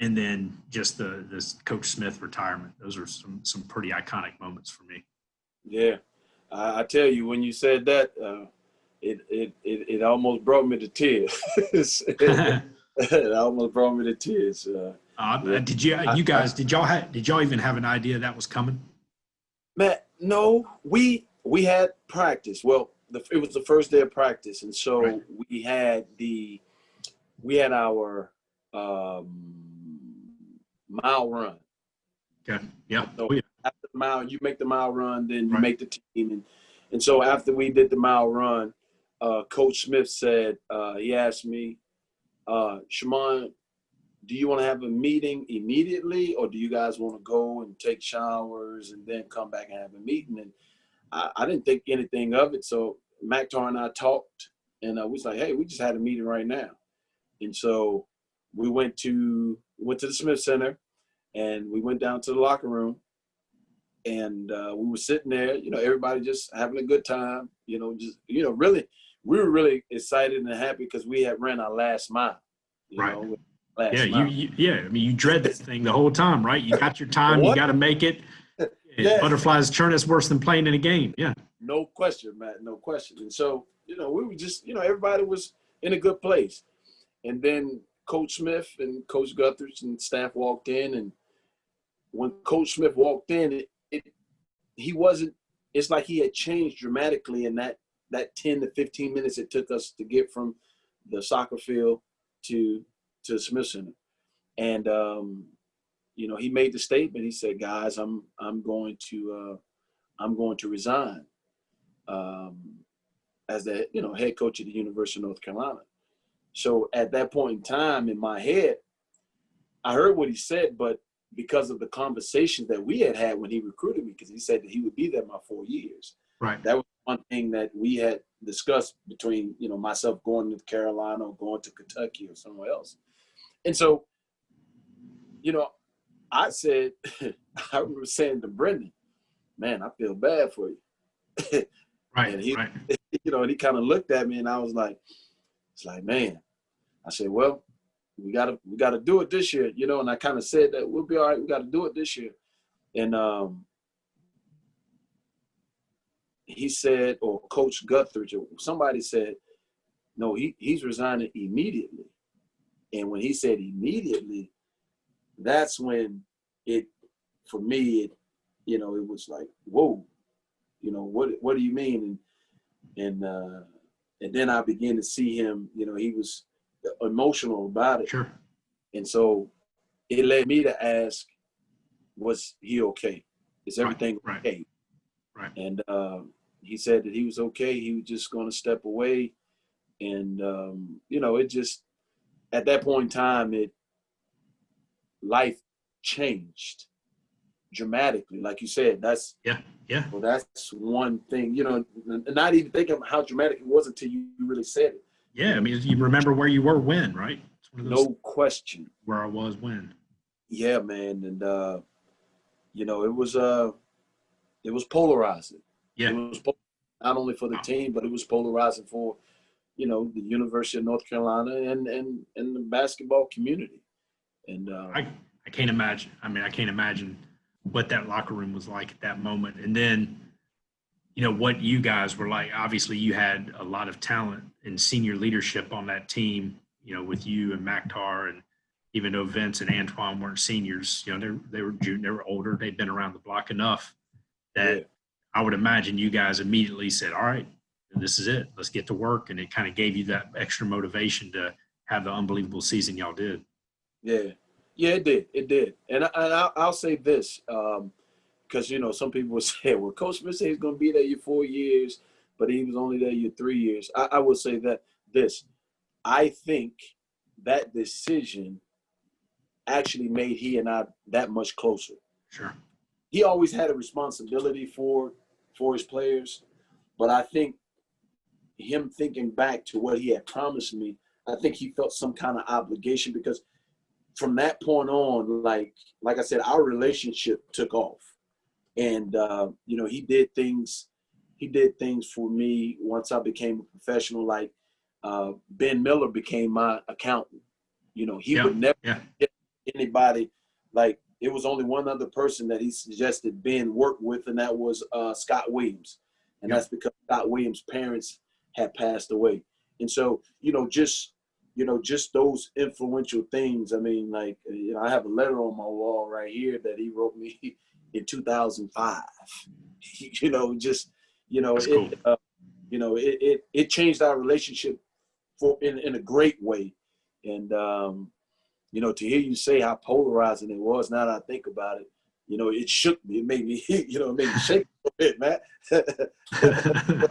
and then just this Coach Smith retirement. Those are some pretty iconic moments for me. Yeah, I tell you, when you said that, it almost brought me to tears. It almost brought me to tears. Yeah. Did y'all even have an idea that was coming? Matt, no, we had practice. Well, it was the first day of practice, and so right. we had our mile run. Okay. Yeah. So after the mile, you make the mile run, then you make the team, and so after we did the mile run, Coach Smith said, he asked me, Shammond, do you want to have a meeting immediately, or do you guys want to go and take showers and then come back and have a meeting? And I didn't think anything of it. So Mactar and I talked, and we was like, hey, we just had a meeting right now. And so we went to the Smith Center, and we went down to the locker room, and we were sitting there, everybody just having a good time, really, we were really excited and happy because we had ran our last mile. Mile. I mean, you dread this thing the whole time, right? You got your time, you got to make it. Butterflies churn is worse than playing in a game. Yeah. No question, Matt. No question. And so, we were just, everybody was in a good place. And then Coach Smith and Coach Guthrie and staff walked in, and when Coach Smith walked in, it's like he had changed dramatically in that 10 to 15 minutes it took us to get from the soccer field to the Smith Center. And, he made the statement. He said, guys, I'm going to resign as the, head coach of the University of North Carolina. So at that point in time in my head, I heard what he said, but because of the conversations that we had when he recruited me, because he said that he would be there my 4 years. Right. That was one thing that we had discussed between, myself going to Carolina or going to Kentucky or somewhere else. And so, I said, I remember saying to Brendan, man, I feel bad for you. Right. And he, and he kind of looked at me, and I was like, it's like, man, I said, well, we gotta do it this year, and I kind of said that we'll be all right. We got to do it this year. And he said, or Coach Guthrie, somebody said, no, he's resigning immediately. And when he said immediately, that's when it was like, whoa, what do you mean? And then I began to see him, he was emotional about it. Sure. And so it led me to ask, was he okay? Is everything okay? Right. And he said that he was okay. He was just going to step away. And, it just, at that point in time, life changed dramatically. Like you said, that's well, that's one thing, not even thinking how dramatic it was until you really said it. Yeah, I mean, you remember where you were when, right? It's one of those no question. Where I was when. Yeah, man. And, it was polarizing. Yeah. It was not only for the team, but it was polarizing for, the University of North Carolina and the basketball community. And I can't imagine. I mean, I can't imagine what that locker room was like at that moment. And then, what you guys were like. Obviously, you had a lot of talent and senior leadership on that team, with you and Mactar, and even though Vince and Antoine weren't seniors, they were older. They'd been around the block enough that I would imagine you guys immediately said, all right, this is it. Let's get to work. And it kind of gave you that extra motivation to have the unbelievable season y'all did. Yeah. Yeah, it did. It did. And I'll say this, because, some people would say, well, Coach Smith said he's going to be there your 4 years, but he was only there your 3 years. I will say that I think that decision actually made he and I that much closer. Sure. He always had a responsibility for his players, but I think him thinking back to what he had promised me, I think he felt some kind of obligation, because from that point on, like I said, our relationship took off. And, he did things for me once I became a professional. Like Ben Miller became my accountant. He would never get anybody everybody, like it was only one other person that he suggested Ben work with, and that was Scott Williams. And that's because Scott Williams' parents had passed away. And so, just those influential things. I mean, like, I have a letter on my wall right here that he wrote me in 2005. That's cool. It changed our relationship in a great way. And, to hear you say how polarizing it was, now that I think about it, it shook me. It made me, it made me shake a bit, man.